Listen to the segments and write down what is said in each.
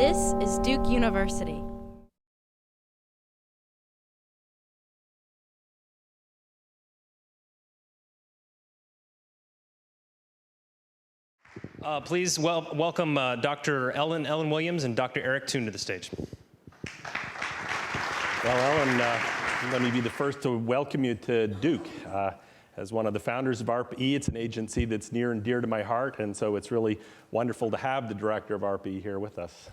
This is Duke University. Please welcome Dr. Ellen Williams and Dr. Eric Toone to the stage. Well, Ellen, let me be the first to welcome you to Duke. As one of the founders of ARPA-E, it's an agency that's near and dear to my heart, and so it's really wonderful to have the director of ARPA-E here with us.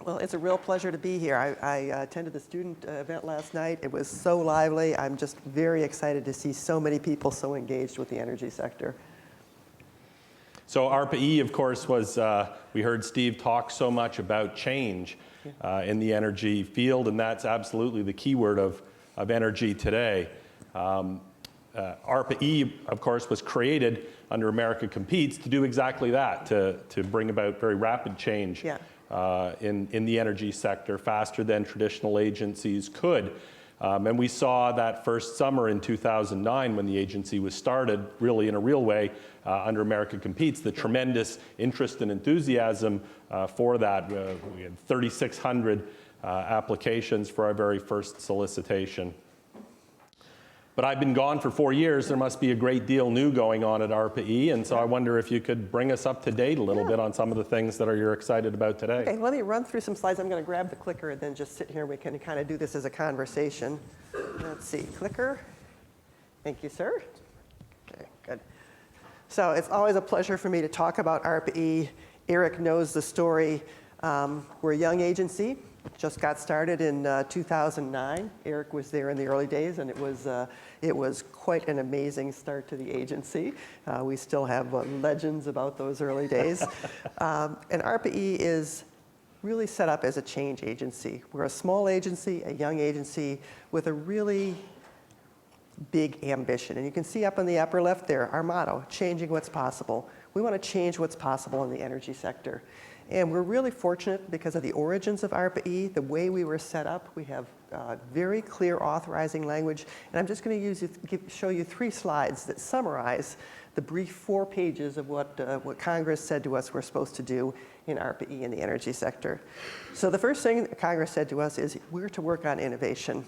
Well, it's a real pleasure to be here. I attended the student event last night. It was so lively. I'm just very excited to see so many people so engaged with the energy sector. So ARPA-E, of course, was, we heard Steve talk so much about change in the energy field, and that's absolutely the keyword of energy today. ARPA-E, of course, was created under America Competes to do exactly that, to bring about very rapid change in the energy sector faster than traditional agencies could. And we saw that first summer in 2009 when the agency was started, really in a real way, under America Competes, the tremendous interest and enthusiasm for that. We had 3,600 applications for our very first solicitation. But I've been gone for 4 years. There must be a great deal new going on at ARPA-E, and so I wonder if you could bring us up to date a little bit on some of the things that you're excited about today. Okay, let me run through some slides. I'm going to grab the clicker and then just sit here. We can kind of do this as a conversation. Let's see, clicker. Thank you, sir. Okay, good. So it's always a pleasure for me to talk about ARPA-E. Eric knows the story. We're a young agency. Just got started in 2009. Eric was there in the early days, and it was quite an amazing start to the agency. We still have legends about those early days. And ARPA-E is really set up as a change agency. We're a small agency, a young agency with a really big ambition. And you can see up in the upper left there, our motto, changing what's possible. We want to change what's possible in the energy sector. And we're really fortunate because of the origins of ARPA-E, the way we were set up. We have very clear authorizing language. And I'm just going to show you 3 slides that summarize the brief 4 pages of what Congress said to us we're supposed to do in ARPA-E in the energy sector. So the first thing that Congress said to us is we're to work on innovation.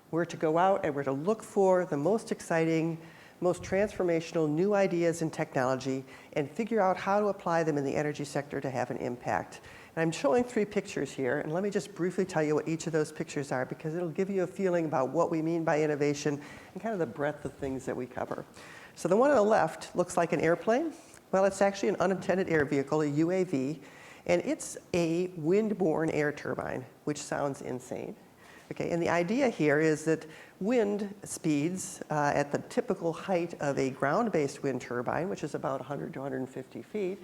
We're to go out and we're to look for the most exciting, most transformational new ideas in technology and figure out how to apply them in the energy sector to have an impact. And I'm showing 3 pictures here, and let me just briefly tell you what each of those pictures are because it'll give you a feeling about what we mean by innovation and kind of the breadth of things that we cover. So the one on the left looks like an airplane. Well, it's actually an unattended air vehicle, a UAV, and it's a wind-borne air turbine, which sounds insane. Okay, and the idea here is that wind speeds at the typical height of a ground-based wind turbine, which is about 100 to 150 feet,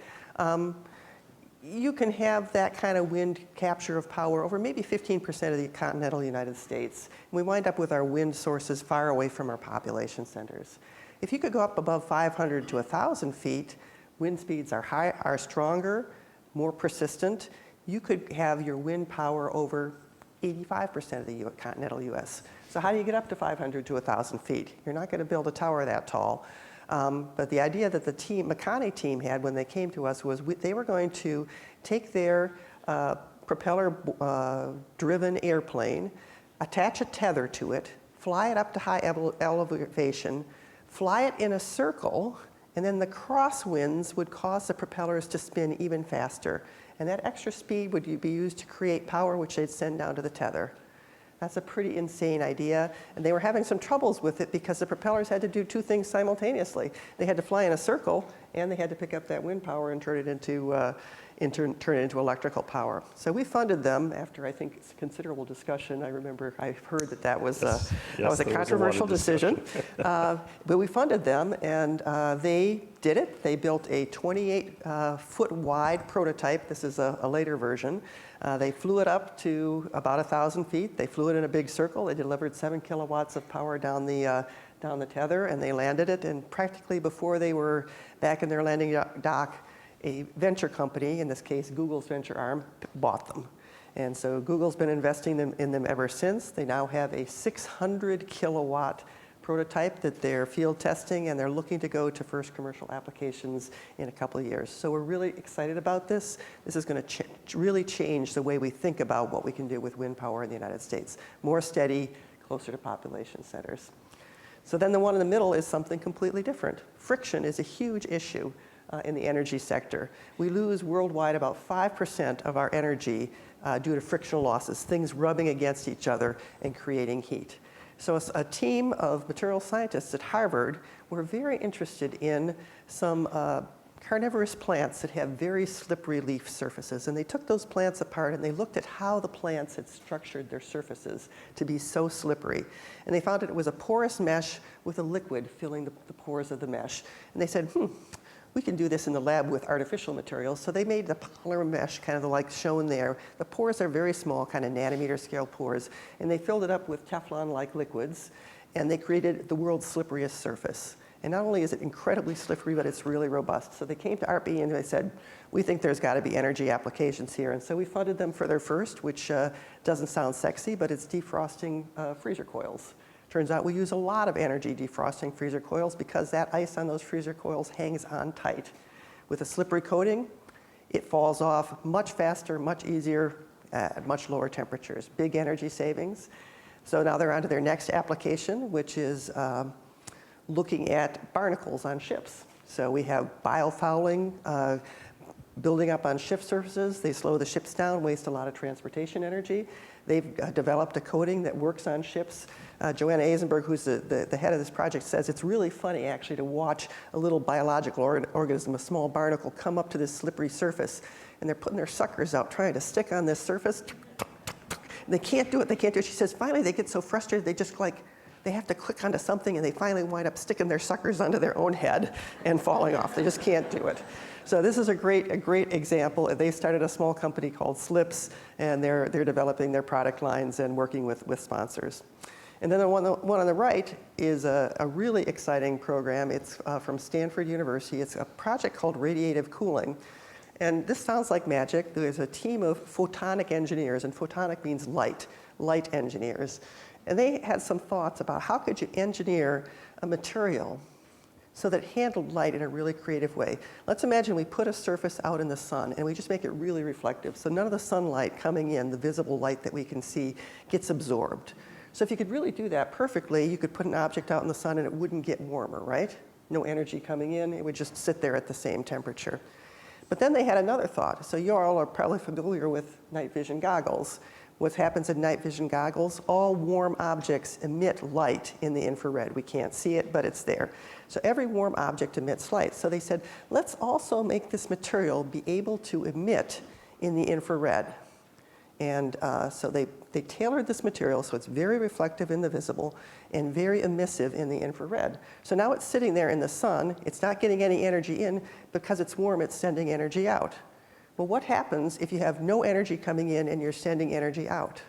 you can have that kind of wind capture of power over maybe 15% of the continental United States. And we wind up with our wind sources far away from our population centers. If you could go up above 500 to 1,000 feet, wind speeds are stronger, more persistent. You could have your wind power over 85% of the continental US. So how do you get up to 500 to 1,000 feet? You're not going to build a tower that tall. But the idea that the McConney team had when they came to us was they were going to take their propeller-driven airplane, attach a tether to it, fly it up to high elevation, fly it in a circle, and then the crosswinds would cause the propellers to spin even faster. And that extra speed would be used to create power, which they'd send down to the tether. That's a pretty insane idea. And they were having some troubles with it because the propellers had to do 2 things simultaneously. They had to fly in a circle, and they had to pick up that wind power and turn it into electrical power. So we funded them after, I think, considerable discussion. I remember I heard that was a controversial decision. But we funded them, and they did it. They built a 28-foot wide prototype. This is a later version. They flew it up to about 1,000 feet. They flew it in a big circle. They delivered 7 kilowatts of power down the tether, and they landed it. And practically before they were back in their landing dock, a venture company, in this case Google's venture arm, bought them. And so Google's been investing in them ever since. They now have a 600 kilowatt prototype that they're field testing, and they're looking to go to first commercial applications in a couple of years. So we're really excited about this. This is going to really change the way we think about what we can do with wind power in the United States. More steady, closer to population centers. So then the one in the middle is something completely different. Friction is a huge issue in the energy sector. We lose worldwide about 5% of our energy due to frictional losses, things rubbing against each other and creating heat. So a team of material scientists at Harvard were very interested in some carnivorous plants that have very slippery leaf surfaces. And they took those plants apart and they looked at how the plants had structured their surfaces to be so slippery. And they found that it was a porous mesh with a liquid filling the pores of the mesh. And they said, we can do this in the lab with artificial materials. So they made the polymer mesh kind of like shown there. The pores are very small, kind of nanometer scale pores. And they filled it up with Teflon-like liquids. And they created the world's slipperiest surface. And not only is it incredibly slippery, but it's really robust. So they came to ARPA-E and they said, we think there's got to be energy applications here. And so we funded them for their first, which doesn't sound sexy, but it's defrosting freezer coils. Turns out we use a lot of energy defrosting freezer coils because that ice on those freezer coils hangs on tight. With a slippery coating, it falls off much faster, much easier, at much lower temperatures. Big energy savings. So now they're on to their next application, which is looking at barnacles on ships. So we have biofouling building up on ship surfaces. They slow the ships down, waste a lot of transportation energy. They've developed a coating that works on ships. Joanna Eisenberg, who's the head of this project, says it's really funny actually to watch a little biological organism, a small barnacle, come up to this slippery surface. And they're putting their suckers out trying to stick on this surface. And they can't do it, they can't do it. She says finally they get so frustrated they just they have to click onto something and they finally wind up sticking their suckers onto their own head and falling off. They just can't do it. So this is a great example. They started a small company called Slips, and they're developing their product lines and working with sponsors. And then the one on the right is a really exciting program. It's from Stanford University. It's a project called radiative cooling. And this sounds like magic. There's a team of photonic engineers, and photonic means light engineers. And they had some thoughts about how could you engineer a material so that it handled light in a really creative way. Let's imagine we put a surface out in the sun and we just make it really reflective. So none of the sunlight coming in, the visible light that we can see, gets absorbed. So if you could really do that perfectly, you could put an object out in the sun and it wouldn't get warmer, right? No energy coming in, it would just sit there at the same temperature. But then they had another thought. So you all are probably familiar with night vision goggles. What happens in night vision goggles, all warm objects emit light in the infrared. We can't see it, but it's there. So every warm object emits light. So they said, let's also make this material be able to emit in the infrared. And so they tailored this material so it's very reflective in the visible and very emissive in the infrared. So now it's sitting there in the sun. It's not getting any energy in. Because it's warm, it's sending energy out. Well, what happens if you have no energy coming in and you're sending energy out?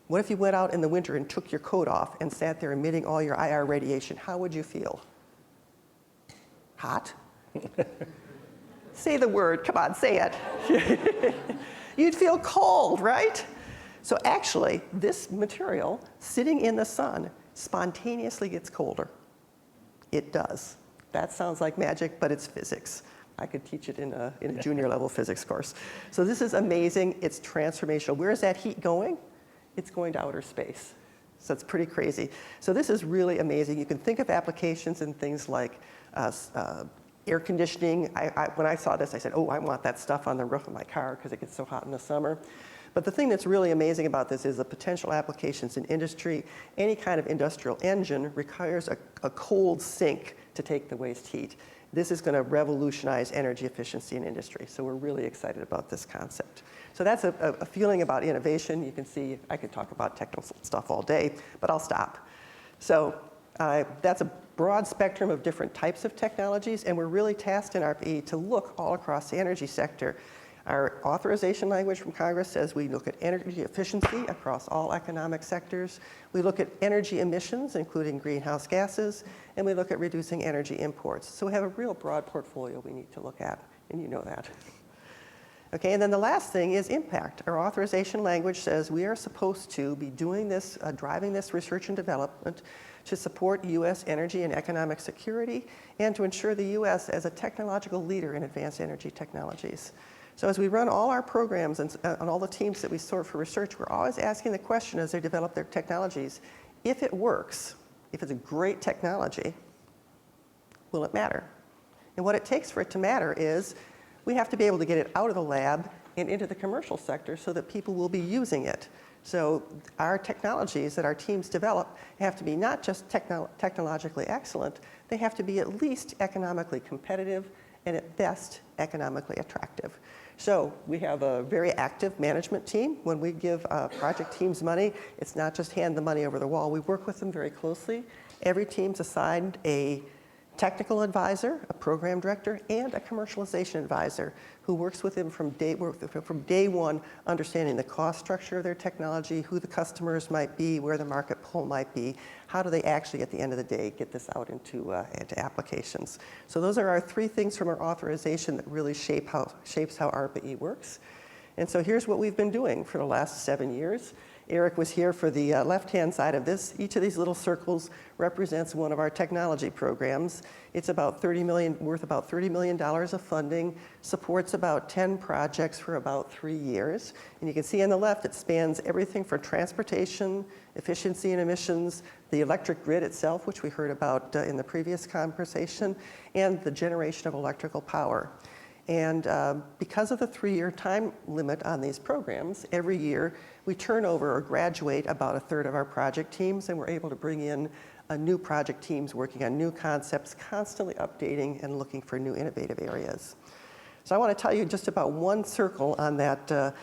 What if you went out in the winter and took your coat off and sat there emitting all your IR radiation? How would you feel? Hot? Say the word. Come on, say it. You'd feel cold, right? So actually, this material sitting in the sun spontaneously gets colder. It does. That sounds like magic, but it's physics. I could teach it in a junior level physics course. So this is amazing. It's transformational. Where is that heat going? It's going to outer space. So it's pretty crazy. So this is really amazing. You can think of applications in things like air conditioning. When I saw this, I said, oh, I want that stuff on the roof of my car because it gets so hot in the summer. But the thing that's really amazing about this is the potential applications in industry. Any kind of industrial engine requires a cold sink to take the waste heat. This is going to revolutionize energy efficiency in industry. So we're really excited about this concept. So that's a feeling about innovation. You can see I could talk about technical stuff all day, but I'll stop. So that's a broad spectrum of different types of technologies, and we're really tasked in ARPA-E to look all across the energy sector. Our authorization language from Congress says we look at energy efficiency across all economic sectors. We look at energy emissions, including greenhouse gases, and we look at reducing energy imports. So we have a real broad portfolio we need to look at, and you know that. Okay, and then the last thing is impact. Our authorization language says we are supposed to be doing this, driving this research and development to support U.S. energy and economic security and to ensure the U.S. as a technological leader in advanced energy technologies. So as we run all our programs and all the teams that we sort for research, we're always asking the question as they develop their technologies, if it works, if it's a great technology, will it matter? And what it takes for it to matter is we have to be able to get it out of the lab and into the commercial sector so that people will be using it. So our technologies that our teams develop have to be not just technologically excellent, they have to be at least economically competitive and at best economically attractive. So we have a very active management team. When we give project teams money, it's not just hand the money over the wall. We work with them very closely. Every team's assigned a technical advisor, a program director, and a commercialization advisor who works with them from day one, understanding the cost structure of their technology, who the customers might be, where the market pull might be, how do they actually, at the end of the day, get this out into applications. So those are our three things from our authorization that really shapes how ARPA-E works. And so here's what we've been doing for the last 7 years. Eric was here for the left-hand side of this. Each of these little circles represents one of our technology programs. It's about worth about $30 million of funding, supports about 10 projects for about 3 years. And you can see on the left, it spans everything from transportation, efficiency and emissions, the electric grid itself, which we heard about in the previous conversation, and the generation of electrical power. And because of the 3-year time limit on these programs, every year we turn over or graduate about a third of our project teams, and we're able to bring in new project teams working on new concepts, constantly updating and looking for new innovative areas. So I want to tell you just about one circle on that,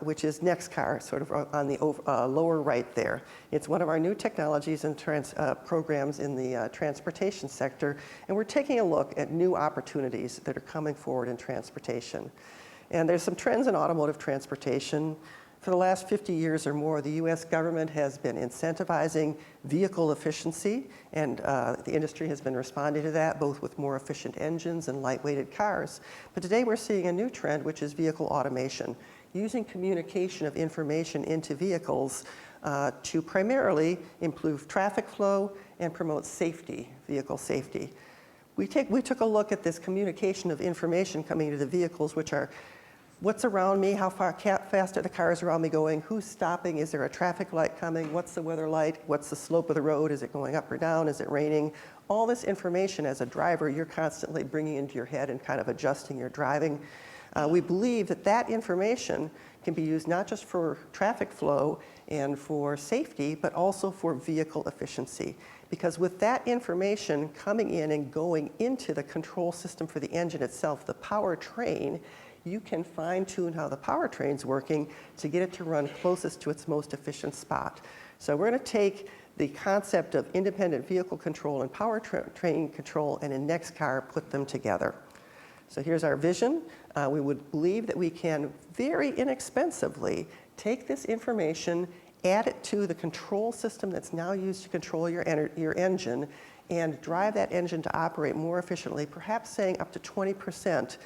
which is NextCar, sort of on the lower right there. It's one of our new technologies and programs in the transportation sector, and we're taking a look at new opportunities that are coming forward in transportation. And there's some trends in automotive transportation. For the last 50 years or more, the U.S. government has been incentivizing vehicle efficiency, and the industry has been responding to that, both with more efficient engines and light-weighted cars. But today we're seeing a new trend, which is vehicle automation, using communication of information into vehicles to primarily improve traffic flow and promote safety, vehicle safety. We took a look at this communication of information coming into the vehicles, which are what's around me, how fast are the cars around me going, who's stopping, is there a traffic light coming, what's the weather like, what's the slope of the road, is it going up or down, is it raining? All this information as a driver, you're constantly bringing into your head and kind of adjusting your driving. We believe that that information can be used not just for traffic flow and for safety, but also for vehicle efficiency. Because with that information coming in and going into the control system for the engine itself, the powertrain, you can fine-tune how the powertrain's working to get it to run closest to its most efficient spot. So we're going to take the concept of independent vehicle control and powertrain control and in NextCar put them together. So here's our vision. We would believe that we can very inexpensively take this information, add it to the control system that's now used to control your engine, and drive that engine to operate more efficiently, perhaps saying up to 20%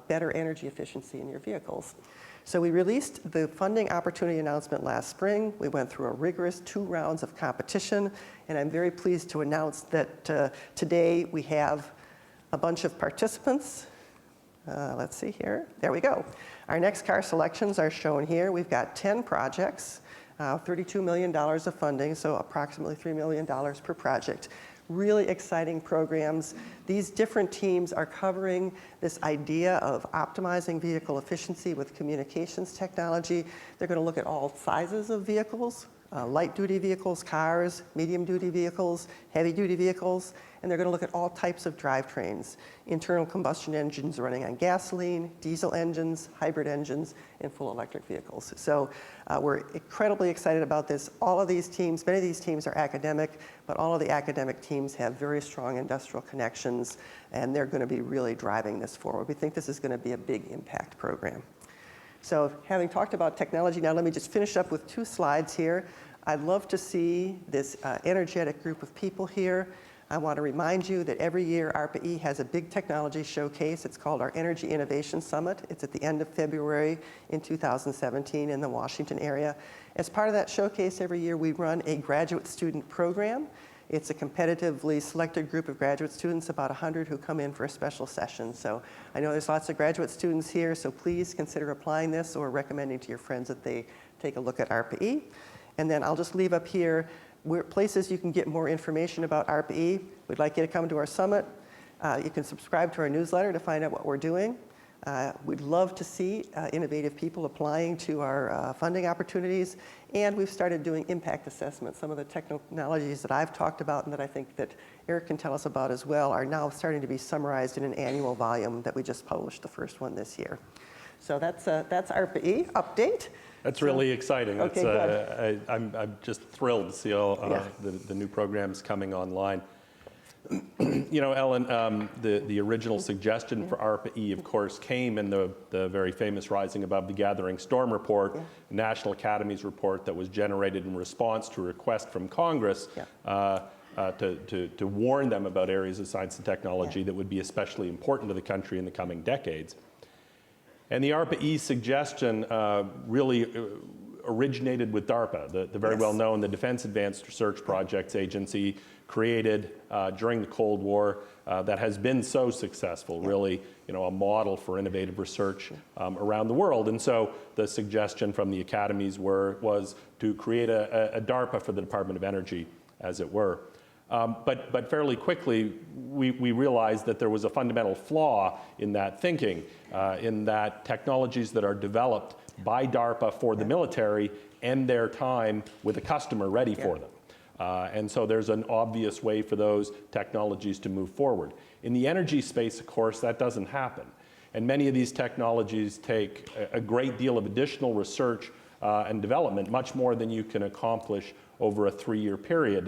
better energy efficiency in your vehicles. So we released the funding opportunity announcement last spring. We went through a rigorous 2 rounds of competition, and I'm very pleased to announce that today we have a bunch of participants. Let's see here. There we go. Our NextCar selections are shown here. We've got 10 projects, $32 million of funding, so approximately $3 million per project. Really exciting programs. These different teams are covering this idea of optimizing vehicle efficiency with communications technology. They're going to look at all sizes of vehicles, light-duty vehicles, cars, medium-duty vehicles, heavy-duty vehicles, and they're going to look at all types of drivetrains, internal combustion engines running on gasoline, diesel engines, hybrid engines, and full electric vehicles. So we're incredibly excited about this. All of these teams, many of these teams are academic, but all of the academic teams have very strong industrial connections, and they're going to be really driving this forward. We think this is going to be a big impact program. So having talked about technology, now let me just finish up with 2 slides here. I'd love to see this energetic group of people here I want to remind you that every year ARPA-E has a big technology showcase. It's called our Energy Innovation Summit. It's at the end of February in 2017 in the Washington area. As part of that showcase every year, we run a graduate student program. It's a competitively selected group of graduate students, about 100 who come in for a special session. So I know there's lots of graduate students here, so please consider applying this or recommending to your friends that they take a look at ARPA-E. And then I'll just leave up here places you can get more information about ARPA-E. We'd like you to come to our summit. You can subscribe to our newsletter to find out what we're doing. We'd love to see innovative people applying to our funding opportunities. And we've started doing impact assessments. Some of the technologies that I've talked about and that I think that Eric can tell us about as well are now starting to be summarized in an annual volume that we just published, the first one this year. So that's ARPA-E update. That's really exciting. Okay, good. I'm just thrilled to see all the new programs coming online. You know, Ellen, the original suggestion for ARPA-E, of course, came in the very famous Rising Above the Gathering Storm report, National Academy's report that was generated in response to a request from Congress to warn them about areas of science and technology that would be especially important to the country in the coming decades. And the ARPA-E suggestion really originated with DARPA, the very well-known, the Defense Advanced Research Projects Agency, created during the Cold War, that has been so successful, really, you know, a model for innovative research around the world. And so the suggestion from the academies was to create a DARPA for the Department of Energy, as it were. But fairly quickly, we realized that there was a fundamental flaw in that thinking, in that technologies that are developed by DARPA for the military end their time with a customer ready for them. And so there's an obvious way for those technologies to move forward. In the energy space, of course, that doesn't happen. And many of these technologies take a great deal of additional research and development, much more than you can accomplish over a 3-year period.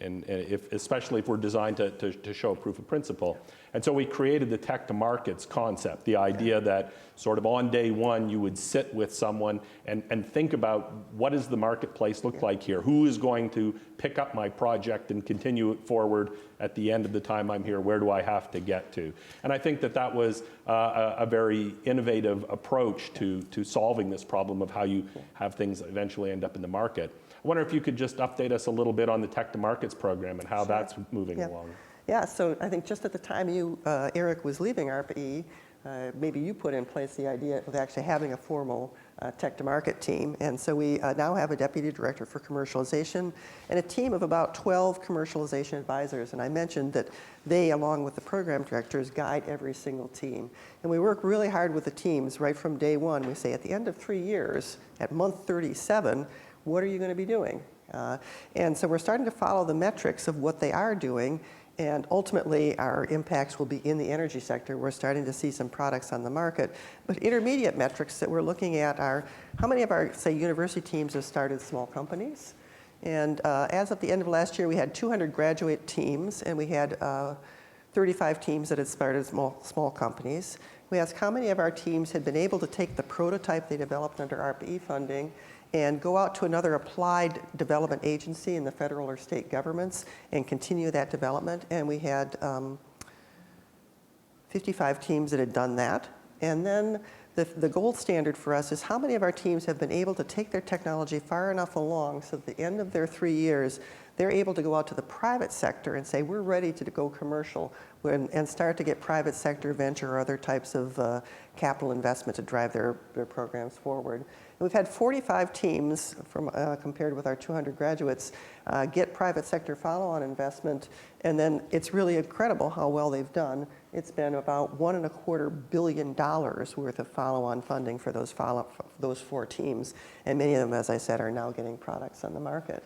And especially if we're designed to show proof of principle. And so we created the tech to markets concept, the idea that sort of on day one you would sit with someone and think about what does the marketplace look like here? Who is going to pick up my project and continue it forward at the end of the time I'm here? Where do I have to get to? And I think that was a very innovative approach to solving this problem of how you have things eventually end up in the market. I wonder if you could just update us a little bit on the Tech to Markets program and how that's moving along. Yeah, so I think just at the time you, Eric, was leaving ARPA-E, maybe you put in place the idea of actually having a formal Tech to Market team. And so we now have a Deputy Director for Commercialization and a team of about 12 commercialization advisors. And I mentioned that they, along with the program directors, guide every single team. And we work really hard with the teams right from day one. We say at the end of 3 years, at month 37, what are you going to be doing? And so we're starting to follow the metrics of what they are doing, and ultimately our impacts will be in the energy sector. We're starting to see some products on the market. But intermediate metrics that we're looking at are how many of our, say, university teams have started small companies? And as of the end of last year, we had 200 graduate teams, and we had 35 teams that had started small companies. We asked how many of our teams had been able to take the prototype they developed under ARPA-E funding and go out to another applied development agency in the federal or state governments and continue that development. And we had 55 teams that had done that. And then the gold standard for us is how many of our teams have been able to take their technology far enough along so at the end of their 3 years, they're able to go out to the private sector and say, we're ready to go commercial and start to get private sector venture or other types of capital investment to drive their programs forward. And we've had 45 teams from compared with our 200 graduates get private sector follow-on investment, and then it's really incredible how well they've done. It's been about $1.25 billion worth of follow-on funding for those 4 teams, and many of them, as I said, are now getting products on the market.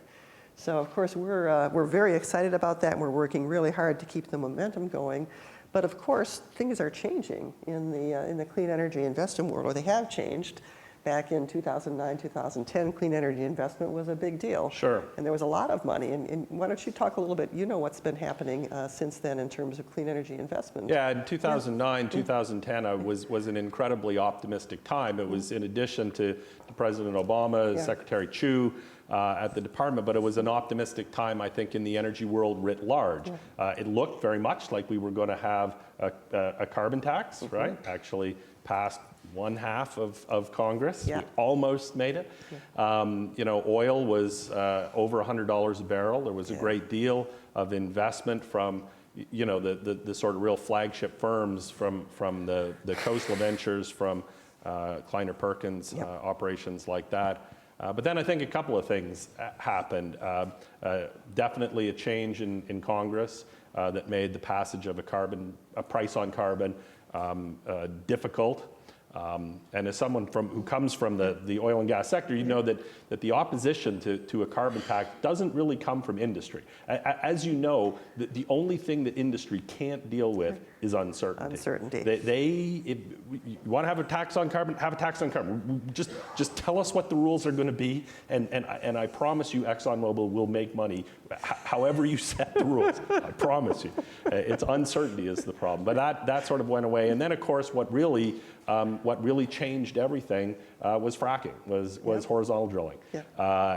So of course we're very excited about that, and we're working really hard to keep the momentum going. But of course things are changing in the clean energy investment world, or they have changed. back in 2009, 2010, clean energy investment was a big deal. Sure. And there was a lot of money. And why don't you talk a little bit, what's been happening since then in terms of clean energy investment? Yeah, in 2009, 2010 was an incredibly optimistic time. It was in addition to President Obama, Secretary Chu at the department, but it was an optimistic time, I think, in the energy world writ large. It looked very much like we were going to have a carbon tax, right? Actually passed one half of Congress. We almost made it. Oil was over $100 a barrel. There was a great deal of investment from the sort of real flagship firms from the coastal ventures, from Kleiner Perkins, operations like that. But then I think a couple of things happened. Definitely a change in Congress that made the passage of a price on carbon difficult. And as someone who comes from the oil and gas sector, you know that the opposition to a carbon tax doesn't really come from industry. As you know, the only thing that industry can't deal with is uncertainty. If you want to have a tax on carbon, have a tax on carbon. Just tell us what the rules are going to be, and I promise you ExxonMobil will make money however you set the rules. I promise you. It's uncertainty is the problem. But that sort of went away. And then, of course, what really changed everything was fracking, was horizontal drilling.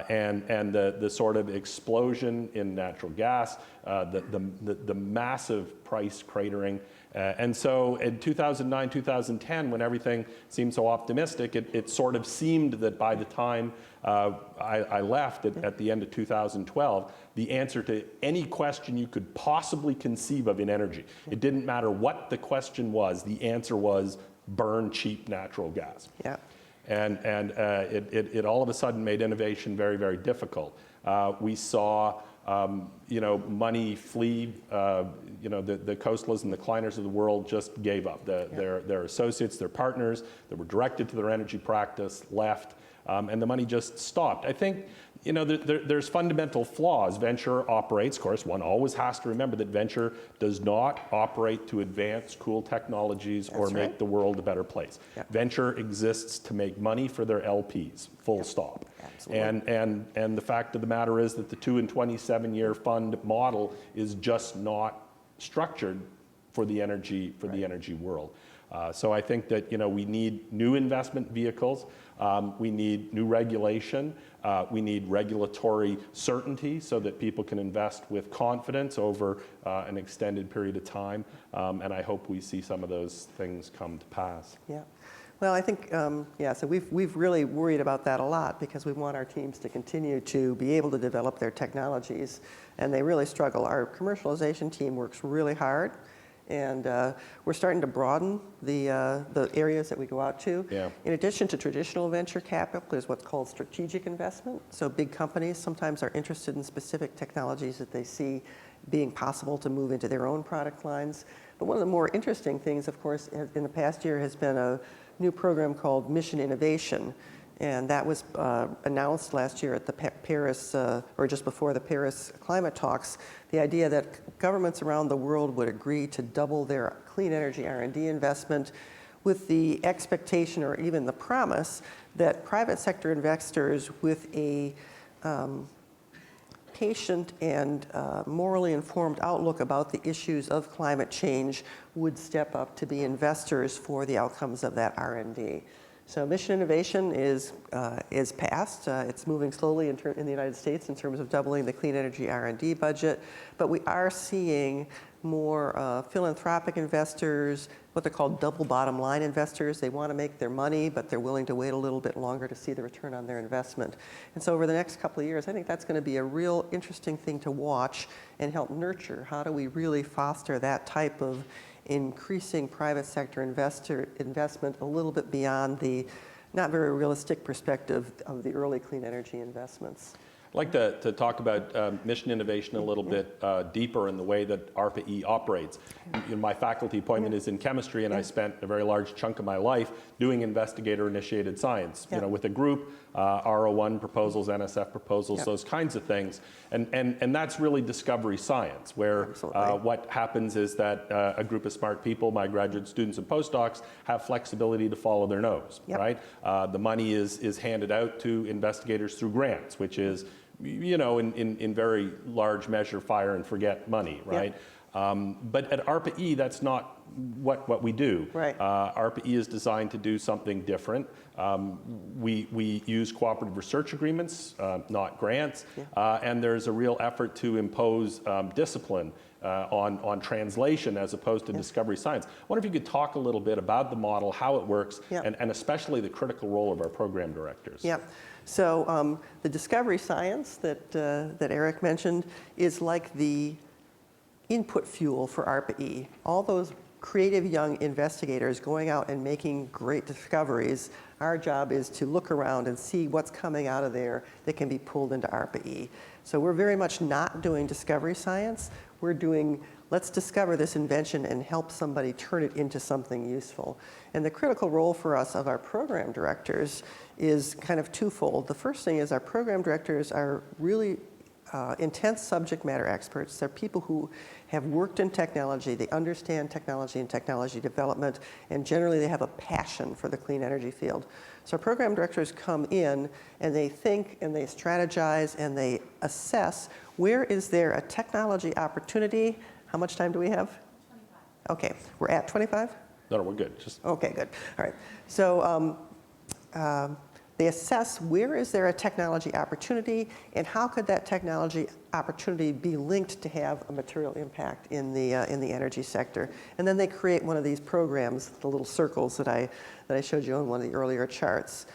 And the sort of explosion in natural gas, the massive price cratering. And so in 2009, 2010, when everything seemed so optimistic, it sort of seemed that by the time I left at the end of 2012, the answer to any question you could possibly conceive of in energy, it didn't matter what the question was, the answer was burn cheap natural gas. And it all of a sudden made innovation very, very difficult. We saw money flee. The Coastlas and the Kleiners of the world just gave up. Their associates, their partners that were directed to their energy practice left, and the money just stopped. I think there's fundamental flaws. Venture operates, of course, one always has to remember that venture does not operate to advance cool technologies or make the world a better place. Venture exists to make money for their LPs, full stop. And the fact of the matter is that the 2 and 27-year fund model is just not structured for the energy world. So I think that we need new investment vehicles. We need new regulation. We need regulatory certainty so that people can invest with confidence over an extended period of time. And I hope we see some of those things come to pass. Well, I think, so we've really worried about that a lot because we want our teams to continue to be able to develop their technologies, and they really struggle. Our commercialization team works really hard, and we're starting to broaden the areas that we go out to. In addition to traditional venture capital, there's what's called strategic investment. So big companies sometimes are interested in specific technologies that they see being possible to move into their own product lines. But one of the more interesting things, of course, in the past year has been a new program called Mission Innovation. And that was announced last year at the Paris, or just before the Paris climate talks, the idea that governments around the world would agree to double their clean energy R&D investment with the expectation or even the promise that private sector investors with a patient and morally informed outlook about the issues of climate change would step up to be investors for the outcomes of that R&D. So Mission Innovation is passed. It's moving slowly in the United States in terms of doubling the clean energy R&D budget, but we are seeing more philanthropic investors, what they're called double bottom line investors. They want to make their money, but they're willing to wait a little bit longer to see the return on their investment. And so over the next couple of years, I think that's going to be a real interesting thing to watch and help nurture. How do we really foster that type of increasing private sector investment a little bit beyond the not very realistic perspective of the early clean energy investments? I'd like to talk about mission innovation a little bit deeper in the way that ARPA-E operates. My faculty appointment is in chemistry, and I spent a very large chunk of my life doing investigator-initiated science, with a group, R01 proposals, NSF proposals, those kinds of things. And that's really discovery science, where what happens is that a group of smart people, my graduate students and postdocs, have flexibility to follow their nose, right? The money is handed out to investigators through grants, which is, in very large measure, fire and forget money, right? But at ARPA-E, that's not what we do. Right. ARPA-E is designed to do something different. We use cooperative research agreements, not grants, and there's a real effort to impose discipline on translation as opposed to discovery science. I wonder if you could talk a little bit about the model, how it works, and especially the critical role of our program directors. Yeah. So the discovery science that Eric mentioned is like the input fuel for ARPA-E. All those creative young investigators going out and making great discoveries, our job is to look around and see what's coming out of there that can be pulled into ARPA-E. So we're very much not doing discovery science. We're doing, let's discover this invention and help somebody turn it into something useful. And the critical role for us of our program directors is kind of twofold. The first thing is our program directors are really intense subject matter experts. They're people who have worked in technology, they understand technology and technology development, and generally they have a passion for the clean energy field. So our program directors come in and they think and they strategize and they assess where is there a technology opportunity. How much time do we have? 25. Okay, we're at 25? No, we're good. Okay, good. All right. So they assess where is there a technology opportunity and how could that technology opportunity be linked to have a material impact in the energy sector. And then they create one of these programs, the little circles that I showed you on one of the earlier charts.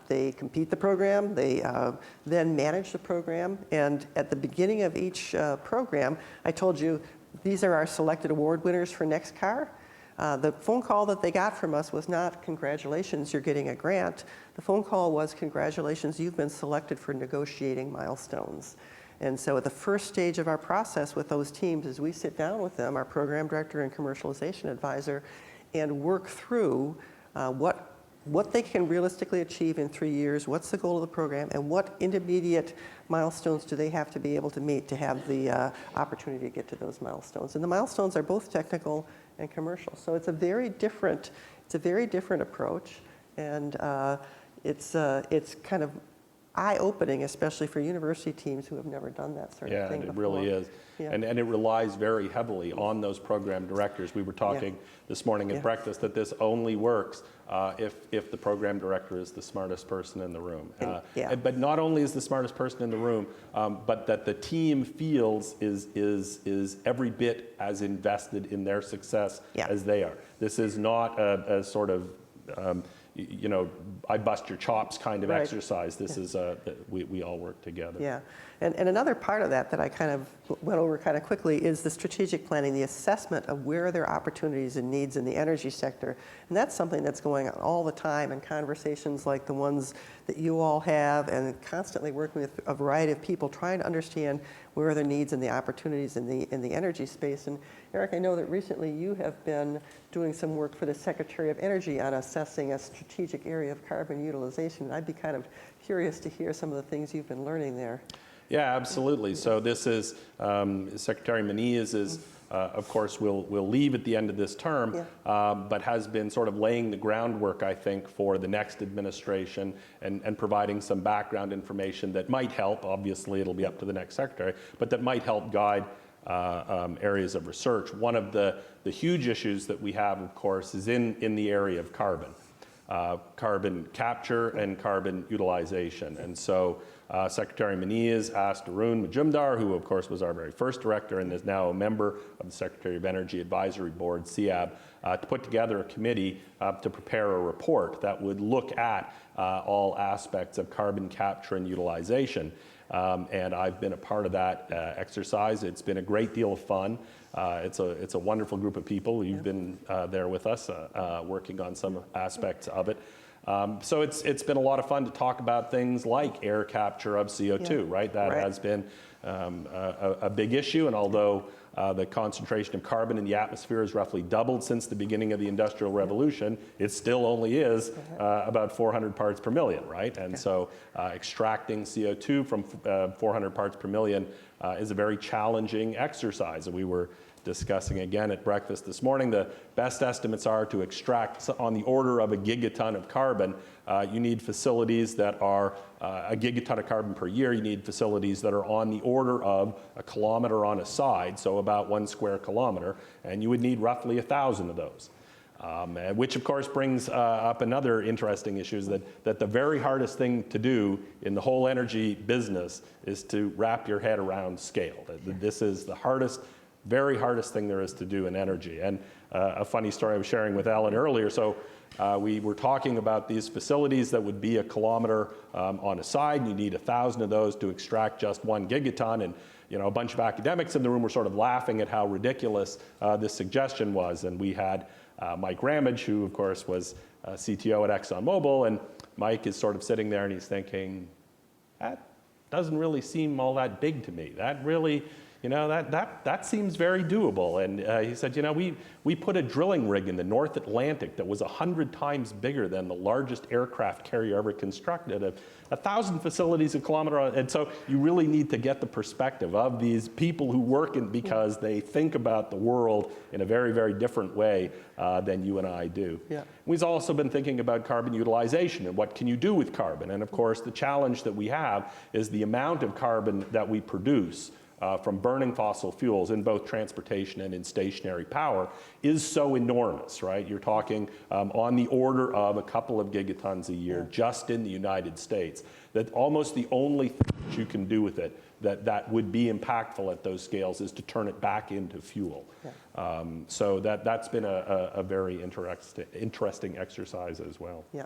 They compete the program, they then manage the program, and at the beginning of each program, I told you these are our selected award winners for next car. The phone call that they got from us was not, congratulations, you're getting a grant. The phone call was, congratulations, you've been selected for negotiating milestones. And so at the first stage of our process with those teams is we sit down with them, our program director and commercialization advisor, and work through what they can realistically achieve in 3 years, what's the goal of the program, and what intermediate milestones do they have to be able to meet to have the opportunity to get to those milestones. And the milestones are both technical and commercial. So it's a very different approach, and it's kind of eye-opening, especially for university teams who have never done that sort of thing before. Yeah, it really is. Yeah. And it relies very heavily on those program directors. We were talking this morning at breakfast that this only works if the program director is the smartest person in the room. But not only is the smartest person in the room, but that the team feels is every bit as invested in their success as they are. This is not a sort of I bust your chops kind of exercise. This is, we all work together. Yeah, and another part of that I kind of went over kind of quickly is the strategic planning, the assessment of where there are opportunities and needs in the energy sector. And that's something that's going on all the time in conversations like the ones that you all have, and constantly working with a variety of people trying to understand where are the needs and the opportunities in the energy space. And Eric, I know that recently you have been doing some work for the Secretary of Energy on assessing a strategic area of carbon utilization. And I'd be kind of curious to hear some of the things you've been learning there. Yeah, absolutely. So this is, Secretary Menez is, of course, will leave at the end of this term, but has been sort of laying the groundwork, I think, for the next administration and providing some background information that might help. Obviously, it'll be up to the next secretary, but that might help guide areas of research. One of the huge issues that we have, of course, is in the area of carbon. Carbon capture and carbon utilization. And so Secretary Menez asked Arun Majumdar, who of course was our very first director and is now a member of the Secretary of Energy Advisory Board, CEAB, to put together a committee to prepare a report that would look at all aspects of carbon capture and utilization. And I've been a part of that exercise. It's been a great deal of fun. It's a wonderful group of people. You've been there with us, working on some aspects of it. So it's been a lot of fun to talk about things like air capture of CO2, right? That has been a big issue, and although the concentration of carbon in the atmosphere has roughly doubled since the beginning of the Industrial Revolution, it still only is about 400 parts per million, right? And so extracting CO2 from 400 parts per million is a very challenging exercise. And we were discussing again at breakfast this morning, the best estimates are to extract on the order of a gigaton of carbon. You need facilities that are a gigaton of carbon per year. You need facilities that are on the order of a kilometer on a side, so about 1 square kilometer, and you would need roughly 1,000 of those. Which of course brings up another interesting issue, is that the very hardest thing to do in the whole energy business is to wrap your head around scale. This is the very hardest thing there is to do in energy. And a funny story I was sharing with Ellen earlier. So we were talking about these facilities that would be a kilometer on a side, and you need 1,000 of those to extract just 1 gigaton. And a bunch of academics in the room were sort of laughing at how ridiculous this suggestion was. And we had Mike Ramage, who of course was CTO at ExxonMobil, and Mike is sort of sitting there and he's thinking, that doesn't really seem all that big to me. That really, that seems very doable. And he said, we put a drilling rig in the North Atlantic that was 100 times bigger than the largest aircraft carrier ever constructed, 1,000 facilities a kilometer. And so you really need to get the perspective of these people who work because they think about the world in a very, very different way than you and I do. Yeah. We've also been thinking about carbon utilization and what can you do with carbon. And of course, the challenge that we have is the amount of carbon that we produce from burning fossil fuels in both transportation and in stationary power is so enormous, right? You're talking on the order of a couple of gigatons a year just in the United States, that almost the only thing that you can do with it that would be impactful at those scales is to turn it back into fuel. Yeah. So that's been a very interesting exercise as well. Yeah.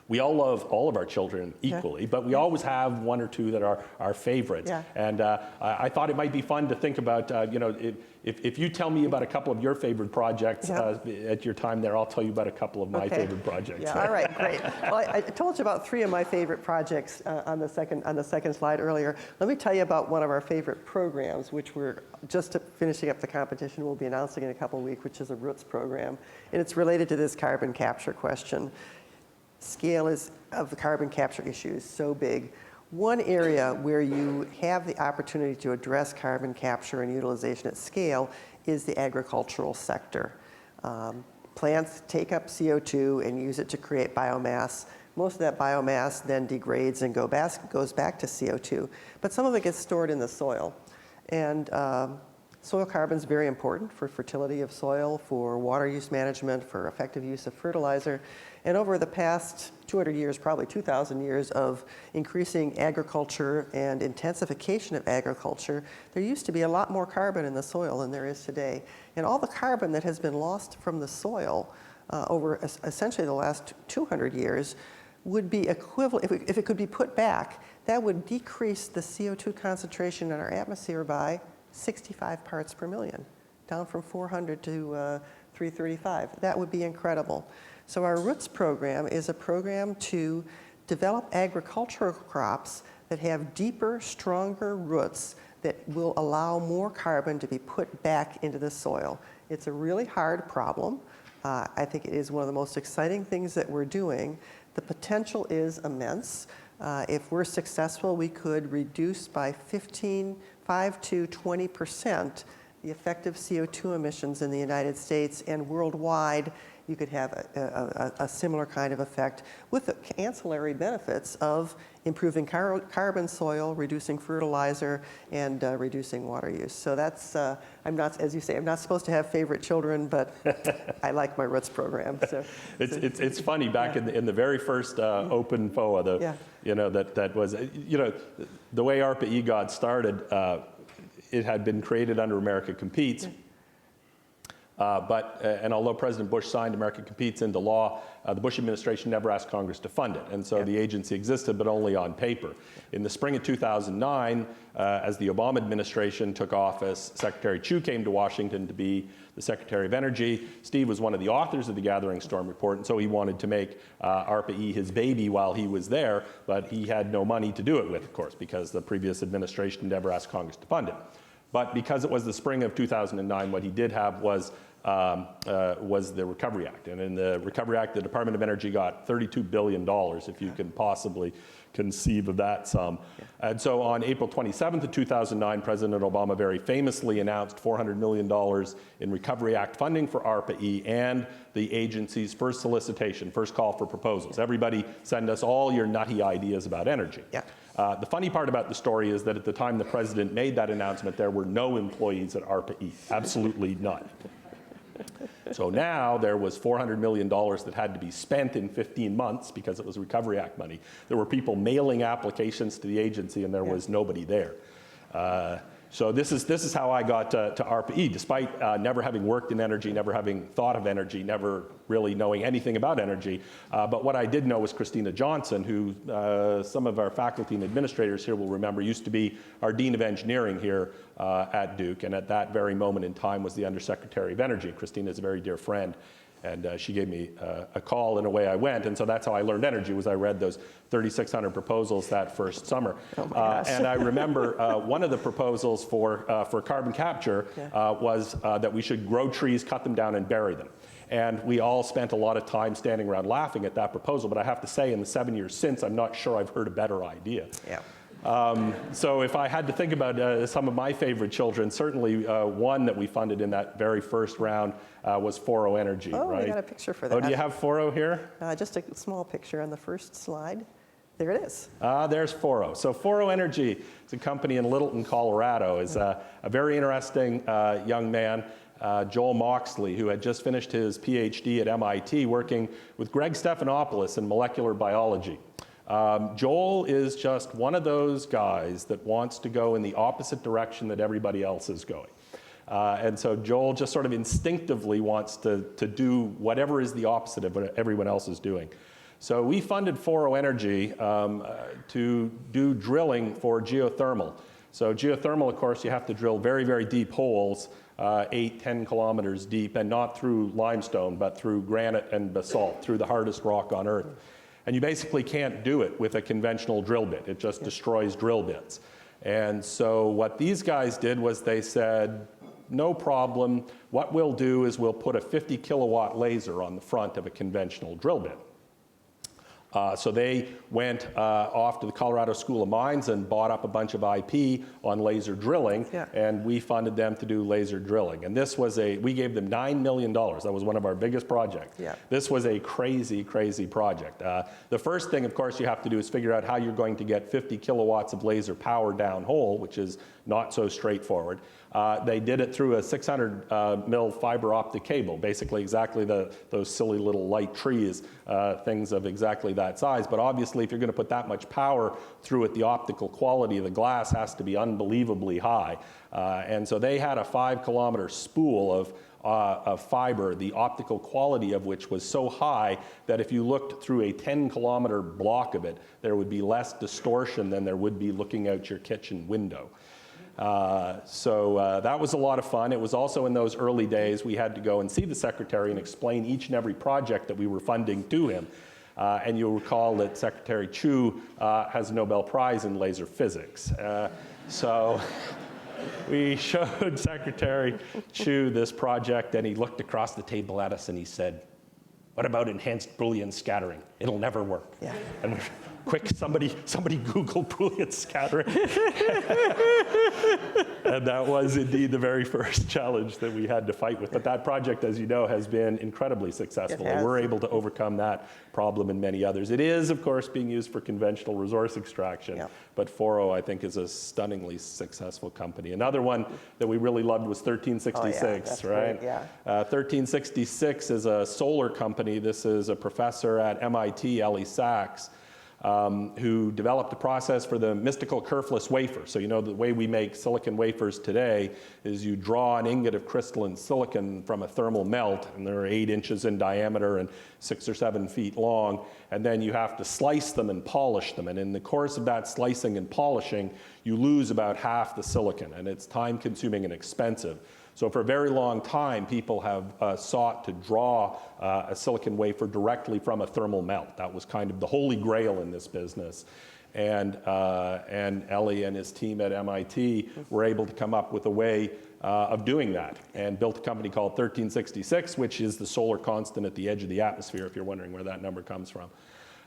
We all love all of our children equally, but we always have one or two that are our favorites. Yeah. And I thought it might be fun to think about, if you tell me about a couple of your favorite projects at your time there, I'll tell you about a couple of my favorite projects. Yeah, all right, great. Well, I told you about 3 of my favorite projects on the second slide earlier. Let me tell you about one of our favorite programs, which we're just finishing up the competition. We'll be announcing in a couple of weeks, which is a Roots program, and it's related to this carbon capture question. Scale of the carbon capture issue is so big. One area where you have the opportunity to address carbon capture and utilization at scale is the agricultural sector. Plants take up CO2 and use it to create biomass. Most of that biomass then degrades and goes back to CO2, but some of it gets stored in the soil. And soil carbon is very important for fertility of soil, for water use management, for effective use of fertilizer. And over the past 200 years, probably 2,000 years of increasing agriculture and intensification of agriculture, there used to be a lot more carbon in the soil than there is today. And all the carbon that has been lost from the soil over essentially the last 200 years would be equivalent, if it could be put back, that would decrease the CO2 concentration in our atmosphere by 65 parts per million, down from 400 to 335. That would be incredible. So our Roots program is a program to develop agricultural crops that have deeper, stronger roots that will allow more carbon to be put back into the soil. It's a really hard problem. I think it is one of the most exciting things that we're doing. The potential is immense. If we're successful, we could reduce by 5 to 20% the effective CO2 emissions in the United States, and worldwide you could have a similar kind of effect with the ancillary benefits of improving carbon soil, reducing fertilizer, and reducing water use. So that's, I'm not, as you say, I'm not supposed to have favorite children, but I like my Roots program. So it's funny, back in the very first open FOA, that was, the way ARPA-E got started, it had been created under America Competes. And although President Bush signed America Competes into law, the Bush administration never asked Congress to fund it. And so the agency existed, but only on paper. In the spring of 2009, as the Obama administration took office, Secretary Chu came to Washington to be the Secretary of Energy. Steve was one of the authors of the Gathering Storm Report, and so he wanted to make ARPA-E his baby while he was there, but he had no money to do it with, of course, because the previous administration never asked Congress to fund it. But because it was the spring of 2009, what he did have was the Recovery Act. And in the Recovery Act, the Department of Energy got $32 billion, if you can possibly conceive of that sum. And so on April 27th of 2009, President Obama very famously announced $400 million in Recovery Act funding for ARPA-E and the agency's first solicitation, first call for proposals. Everybody send us all your nutty ideas about energy. The funny part about the story is that at the time the president made that announcement, there were no employees at ARPA-E, absolutely none. So now there was $400 million that had to be spent in 15 months because it was Recovery Act money. There were people mailing applications to the agency and there was nobody there. So this is how I got to ARPA-E, despite never having worked in energy, never having thought of energy, never really knowing anything about energy. But what I did know was Christina Johnson, who some of our faculty and administrators here will remember used to be our Dean of Engineering here at Duke, and at that very moment in time was the Undersecretary of Energy. Christina is a very dear friend. And she gave me a call, and away I went. And so that's how I learned energy, was I read those 3,600 proposals that first summer. And I remember one of the proposals for carbon capture was that we should grow trees, cut them down, and bury them. And we all spent a lot of time standing around laughing at that proposal. But I have to say, in the 7 years since, I'm not sure I've heard a better idea. So if I had to think about some of my favorite children, certainly one that we funded in that very first round was Foro Energy. Oh, right? I got a picture for that. Oh, do you have Foro here? Just a small picture on the first slide. There it is. There's Foro. So Foro Energy is a company in Littleton, Colorado. Is a very interesting young man, Joel Moxley, who had just finished his PhD at MIT working with Greg Stephanopoulos in molecular biology. Joel is just one of those guys that wants to go in the opposite direction that everybody else is going. And so Joel just sort of instinctively wants to do whatever is the opposite of what everyone else is doing. So we funded Foro Energy to do drilling for geothermal. So geothermal, of course, you have to drill very, very deep holes, 8, 10 kilometers deep, and not through limestone, but through granite and basalt, through the hardest rock on Earth. And you basically can't do it with a conventional drill bit. It just destroys drill bits. And so what these guys did was they said, no problem. What we'll do is we'll put a 50 kilowatt laser on the front of a conventional drill bit. So they went off to the Colorado School of Mines and bought up a bunch of IP on laser drilling, and we funded them to do laser drilling. And this was we gave them $9 million. That was one of our biggest projects. This was a crazy, crazy project. The first thing, of course, you have to do is figure out how you're going to get 50 kilowatts of laser power downhole, which is not so straightforward. They did it through a 600 mil fiber optic cable, basically exactly those silly little light trees, things of exactly that size. But obviously, if you're going to put that much power through it, the optical quality of the glass has to be unbelievably high. And so they had a 5-kilometer spool of fiber, the optical quality of which was so high that if you looked through a 10-kilometer block of it, there would be less distortion than there would be looking out your kitchen window. So that was a lot of fun. It was also in those early days we had to go and see the secretary and explain each and every project that we were funding to him. And you'll recall that Secretary Chu has a Nobel Prize in laser physics. So we showed Secretary Chu this project, and he looked across the table at us and he said, "What about enhanced Boolean scattering? It'll never work." And quick, somebody Google Boolean scattering. And that was indeed the very first challenge that we had to fight with. But that project, as you know, has been incredibly successful. And we're able to overcome that problem and many others. It is, of course, being used for conventional resource extraction. But Foro, I think, is a stunningly successful company. Another one that we really loved was 1366, right? 1366 is a solar company. This is a professor at MIT, Ellie Sachs. who developed a process for the mystical kerfless wafer. So you know the way we make silicon wafers today is you draw an ingot of crystalline silicon from a thermal melt, and they're 8 inches in diameter and 6 or 7 feet long, and then you have to slice them and polish them. And in the course of that slicing and polishing, you lose about half the silicon, and it's time-consuming and expensive. So for a very long time, people have sought to draw a silicon wafer directly from a thermal melt. That was kind of the holy grail in this business. And Ellie and his team at MIT were able to come up with a way of doing that, and built a company called 1366, which is the solar constant at the edge of the atmosphere, if you're wondering where that number comes from.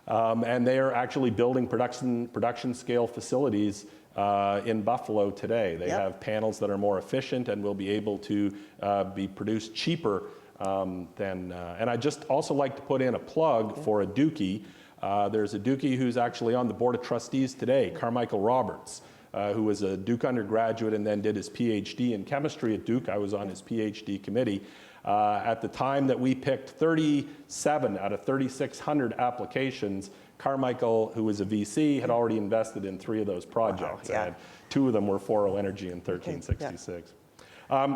And they are actually building production scale facilities in Buffalo today. They have panels that are more efficient and will be able to be produced cheaper than, and I'd just also like to put in a plug for a Dookie. There's a Dookie who's actually on the board of trustees today, Carmichael Roberts, who was a Duke undergraduate and then did his PhD in chemistry at Duke. I was on his PhD committee. At the time that we picked 37 out of 3,600 applications, Carmichael, who was a VC, had already invested in 3 of those projects. Wow, And 2 of them were Foro Energy in 1366.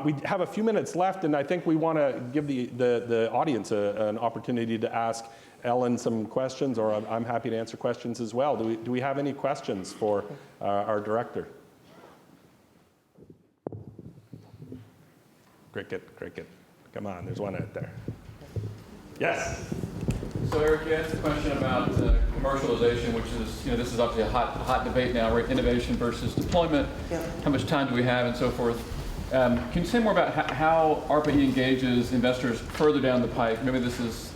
We have a few minutes left, and I think we want to give the audience an opportunity to ask Ellen some questions, or I'm happy to answer questions as well. Do we have any questions for our director? Cricket. Come on, there's one out there. Yes? So Eric, you asked a question about commercialization, which is, this is obviously a hot debate now, right? Innovation versus deployment. Yeah. How much time do we have, and so forth. Can you say more about how ARPA-E engages investors further down the pike? Maybe this is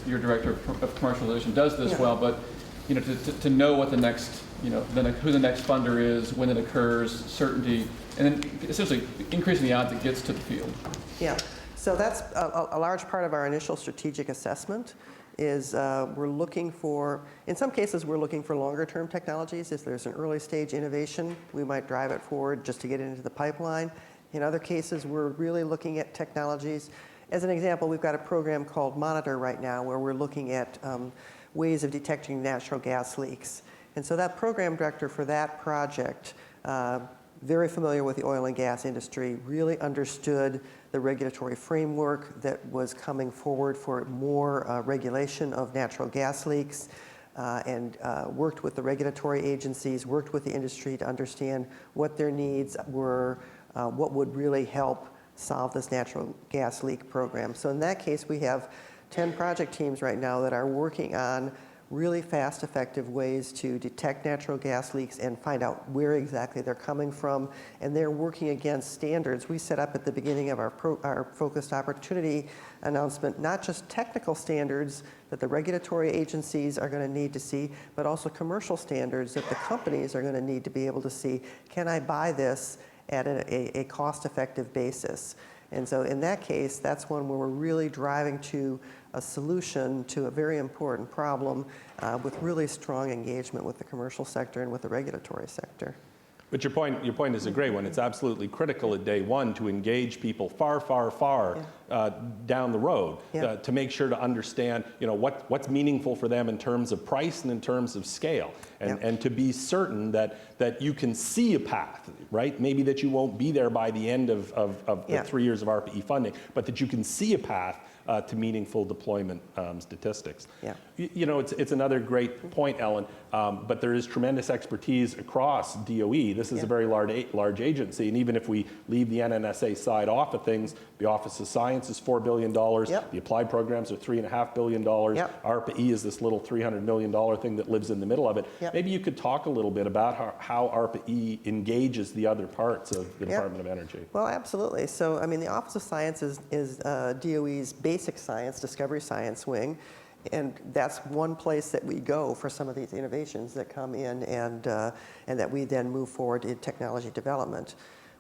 your director of commercialization does this well, but to know what the next, who the next funder is, when it occurs, certainty, and then essentially increasing the odds it gets to the field. Yeah. So that's a large part of our initial strategic assessment. Is we're looking for, in some cases, we're looking for longer term technologies. If there's an early stage innovation, we might drive it forward just to get it into the pipeline. In other cases, we're really looking at technologies. As an example, we've got a program called Monitor right now where we're looking at ways of detecting natural gas leaks. And so that program director for that project, very familiar with the oil and gas industry, really understood the regulatory framework that was coming forward for more regulation of natural gas leaks, and worked with the regulatory agencies, worked with the industry to understand what their needs were, what would really help solve this natural gas leak program. So in that case, we have 10 project teams right now that are working on really fast, effective ways to detect natural gas leaks and find out where exactly they're coming from. And they're working against standards. We set up at the beginning of our focused opportunity announcement, not just technical standards that the regulatory agencies are going to need to see, but also commercial standards that the companies are going to need to be able to see. Can I buy this at a cost-effective basis? And so in that case, that's one where we're really driving to a solution to a very important problem with really strong engagement with the commercial sector and with the regulatory sector. But your point is a great one. It's absolutely critical at day one to engage people far down the road to make sure to understand what's meaningful for them in terms of price and in terms of scale, and to be certain that you can see a path, right? Maybe that you won't be there by the end of the 3 years of ARPA-E funding, but that you can see a path to meaningful deployment statistics. Yeah. It's another great point, Ellen, but there is tremendous expertise across DOE. This is a very large agency, and even if we leave the NNSA side off of things, the Office of Science is $4 billion, the applied programs are $3.5 billion, ARPA-E is this little $300 million thing that lives in the middle of it. Maybe you could talk a little bit about how ARPA-E engages the other parts of the Department of Energy. Well, absolutely. So, I mean, the Office of Science is DOE's basic science, discovery science wing. And that's one place that we go for some of these innovations that come in and that we then move forward in technology development.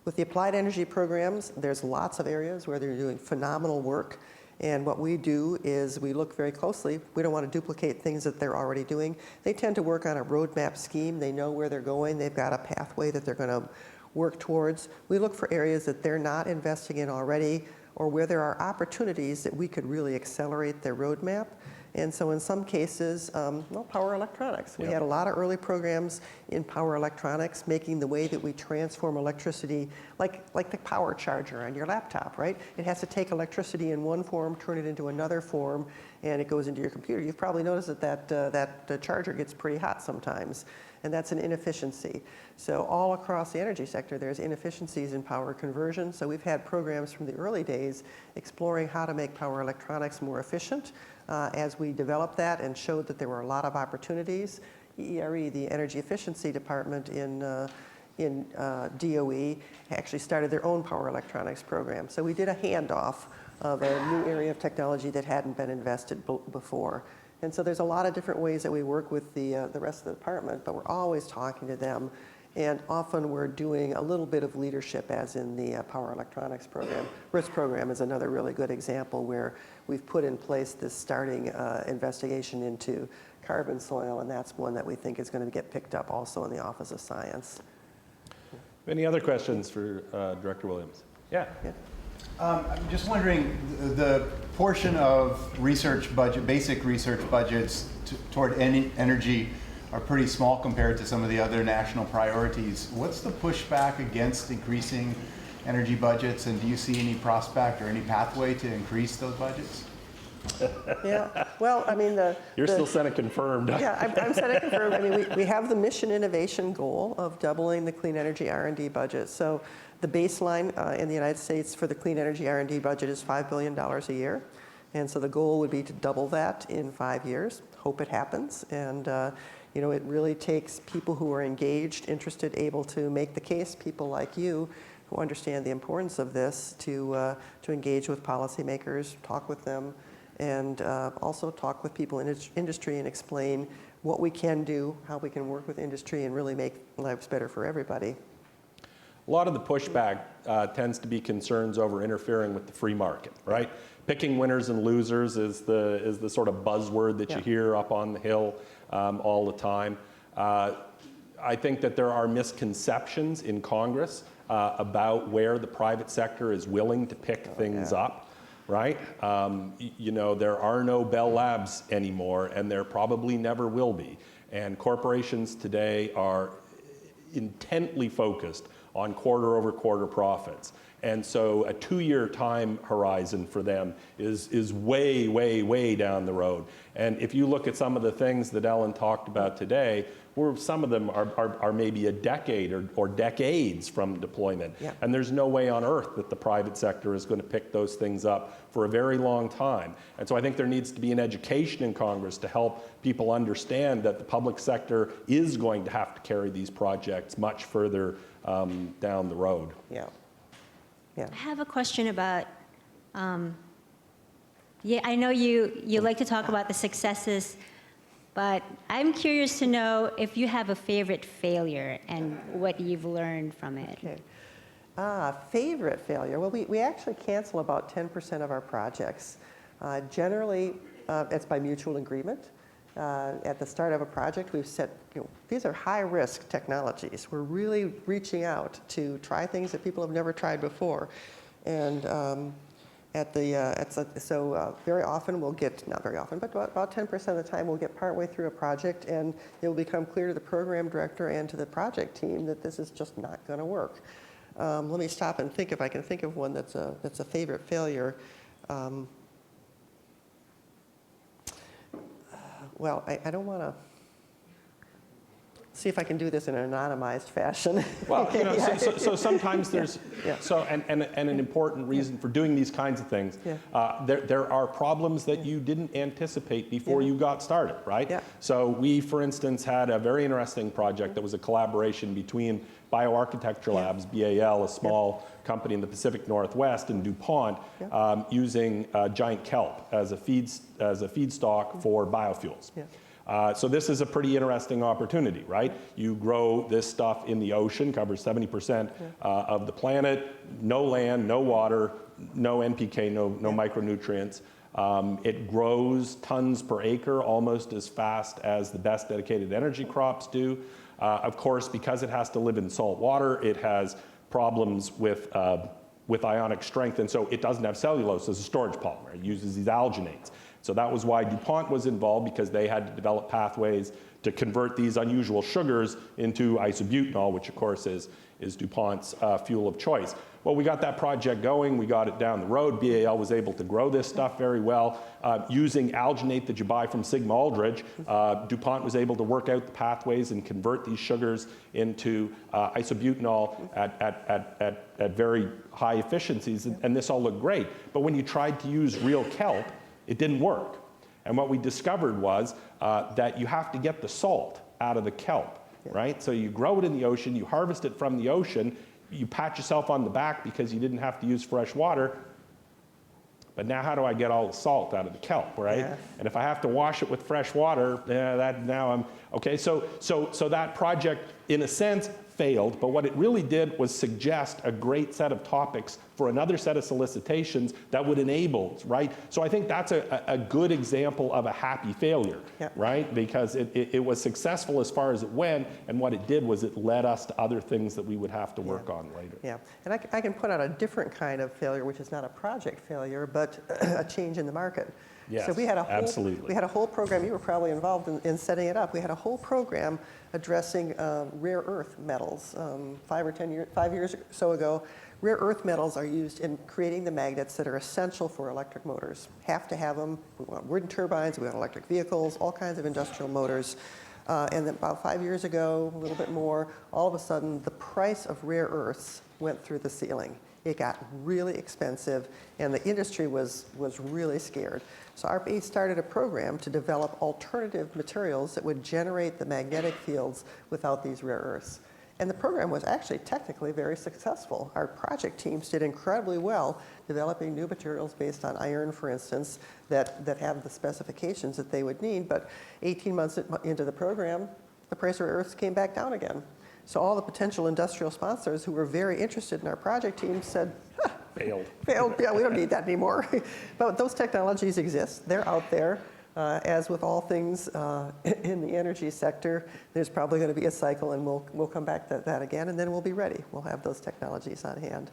With the applied energy programs, there's lots of areas where they're doing phenomenal work. And what we do is we look very closely. We don't want to duplicate things that they're already doing. They tend to work on a roadmap scheme. They know where they're going. They've got a pathway that they're going to work towards. We look for areas that they're not investing in already, or where there are opportunities that we could really accelerate their roadmap. And so in some cases, power electronics. We had a lot of early programs in power electronics, making the way that we transform electricity, like the power charger on your laptop, right? It has to take electricity in one form, turn it into another form, and it goes into your computer. You've probably noticed that charger gets pretty hot sometimes, and that's an inefficiency. So all across the energy sector, there's inefficiencies in power conversion. So we've had programs from the early days exploring how to make power electronics more efficient. As we developed that and showed that there were a lot of opportunities, ERE, the Energy Efficiency Department in DOE, actually started their own power electronics program. So we did a handoff of a new area of technology that hadn't been invested before. And so there's a lot of different ways that we work with the rest of the department, but we're always talking to them. And often we're doing a little bit of leadership, as in the power electronics program. RISC program is another really good example where we've put in place this starting investigation into carbon soil, and that's one that we think is going to get picked up also in the Office of Science. Any other questions for Director Williams? Yeah. I'm just wondering, the portion of research budget, basic research budgets toward energy are pretty small compared to some of the other national priorities. What's the pushback against increasing energy budgets, and do you see any prospect or any pathway to increase those budgets? Yeah, well, I mean, You're still Senate confirmed. Yeah, I'm Senate confirmed. I mean, we have the mission innovation goal of doubling the clean energy R&D budget. So the baseline in the United States for the clean energy R&D budget is $5 billion a year. And so the goal would be to double that in 5 years. Hope it happens. And you know, it really takes people who are engaged, interested, able to make the case, people like you who understand the importance of this, to engage with policymakers, talk with them, and also talk with people in industry and explain what we can do, how we can work with industry and really make lives better for everybody. A lot of the pushback tends to be concerns over interfering with the free market, right? Picking winners and losers is the sort of buzzword that you hear up on the Hill all the time. I think that there are misconceptions in Congress about where the private sector is willing to pick things up, right? You know, there are no Bell Labs anymore, and there probably never will be. And corporations today are intently focused on quarter-over-quarter profits. And so a 2-year time horizon for them is way, way, way down the road. And if you look at some of the things that Ellen talked about today, where some of them are maybe a decade or decades from deployment. Yeah. And there's no way on earth that the private sector is going to pick those things up for a very long time. And so I think there needs to be an education in Congress to help people understand that the public sector is going to have to carry these projects much further down the road. Yeah. Yeah. I have a question about, I know you like to talk about the successes, but I'm curious to know if you have a favorite failure and what you've learned from it. Okay. Favorite failure. Well, we actually cancel about 10% of our projects. Generally, it's by mutual agreement. At the start of a project, we've said, these are high-risk technologies. We're really reaching out to try things that people have never tried before. And very often we'll get, not very often, but about 10% of the time we'll get partway through a project, and it will become clear to the program director and to the project team that this is just not going to work. Let me stop and think if I can think of one that's a favorite failure. Well, I don't want to see if I can do this in an anonymized fashion. Well, so sometimes there's, and an important reason for doing these kinds of things, there are problems that you didn't anticipate before you got started, right? Yeah. So we, for instance, had a very interesting project that was a collaboration between Bioarchitecture Labs, BAL, a small company in the Pacific Northwest, and DuPont, using giant kelp as a feedstock for biofuels. Yeah. So this is a pretty interesting opportunity, right? You grow this stuff in the ocean, covers 70% of the planet, no land, no water, no NPK, no micronutrients. It grows tons per acre almost as fast as the best dedicated energy crops do. Of course, because it has to live in salt water, it has problems with ionic strength, and so it doesn't have cellulose as a storage polymer. It uses these alginates. So that was why DuPont was involved, because they had to develop pathways to convert these unusual sugars into isobutanol, which of course is DuPont's fuel of choice. Well, we got that project going, we got it down the road. BAL was able to grow this stuff very well. Using alginate that you buy from Sigma Aldrich, DuPont was able to work out the pathways and convert these sugars into isobutanol at very high efficiencies, and this all looked great. But when you tried to use real kelp, it didn't work. And what we discovered was that you have to get the salt out of the kelp, right? So you grow it in the ocean, you harvest it from the ocean, you pat yourself on the back because you didn't have to use fresh water. But now how do I get all the salt out of the kelp, right? Yes. And if I have to wash it with fresh water, now I'm, okay, so that project, in a sense, failed, but what it really did was suggest a great set of topics for another set of solicitations that would enable, right? So I think that's a good example of a happy failure, right? Because it was successful as far as it went, and what it did was it led us to other things that we would have to work on later. Yeah, and I can put out a different kind of failure, which is not a project failure, but a change in the market. Yes, so we had a whole, absolutely. We had a whole program, you were probably involved in setting it up. We had a whole program addressing rare earth metals. 5 years or so ago, rare earth metals are used in creating the magnets that are essential for electric motors. Have to have them. We want wind turbines, we want electric vehicles, all kinds of industrial motors. And then about 5 years ago, a little bit more, all of a sudden the price of rare earths went through the ceiling. It got really expensive, and the industry was really scared. So ARPA-E started a program to develop alternative materials that would generate the magnetic fields without these rare earths. And the program was actually technically very successful. Our project teams did incredibly well developing new materials based on iron, for instance, that have the specifications that they would need. But 18 months into the program, the price of rare earths came back down again. So all the potential industrial sponsors who were very interested in our project team said, Failed. Yeah, we don't need that anymore. But those technologies exist. They're out there. As with all things in the energy sector, there's probably going to be a cycle, and we'll come back to that again, and then we'll be ready. We'll have those technologies on hand.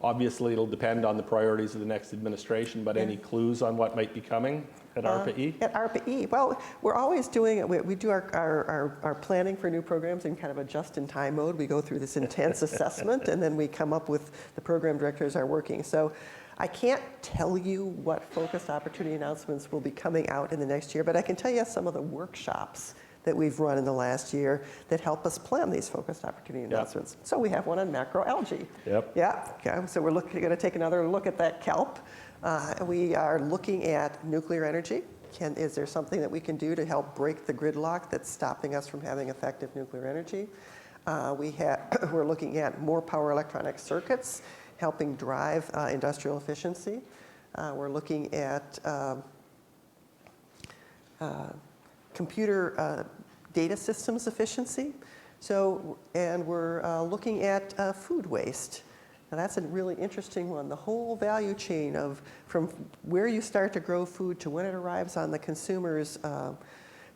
Obviously, it'll depend on the priorities of the next administration, but any clues on what might be coming at ARPA-E? At ARPA-E, well, we're always doing it. We do our planning for new programs in kind of a just-in-time mode. We go through this intense assessment, and then we come up with the program directors are working. So I can't tell you what focused opportunity announcements will be coming out in the next year, but I can tell you some of the workshops that we've run in the last year that help us plan these focused opportunity announcements. So we have one on macroalgae. Okay. So we're going to take another look at that kelp. We are looking at nuclear energy. Is there something that we can do to help break the gridlock that's stopping us from having effective nuclear energy? We're looking at more power electronic circuits, helping drive industrial efficiency. We're looking at computer data systems efficiency. And we're looking at food waste. Now that's a really interesting one. The whole value chain from where you start to grow food to when it arrives on the consumer's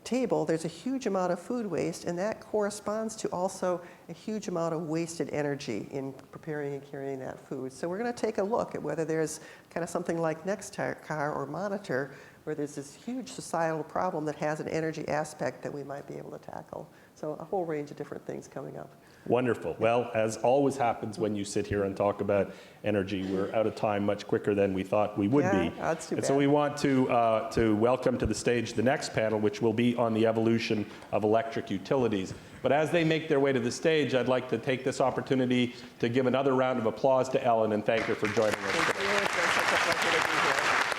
table, there's a huge amount of food waste, and that corresponds to also a huge amount of wasted energy in preparing and carrying that food. So we're going to take a look at whether there's kind of something like Nextcar or Monitor, where there's this huge societal problem that has an energy aspect that we might be able to tackle. So a whole range of different things coming up. Wonderful. Well, as always happens when you sit here and talk about energy, we're out of time much quicker than we thought we would be. That's too and bad. so we want to welcome to the stage the next panel, which will be on the evolution of electric utilities. But as they make their way to the stage, I'd like to take this opportunity to give another round of applause to Ellen and thank her for joining us. Thank you. It's been such a pleasure to be here.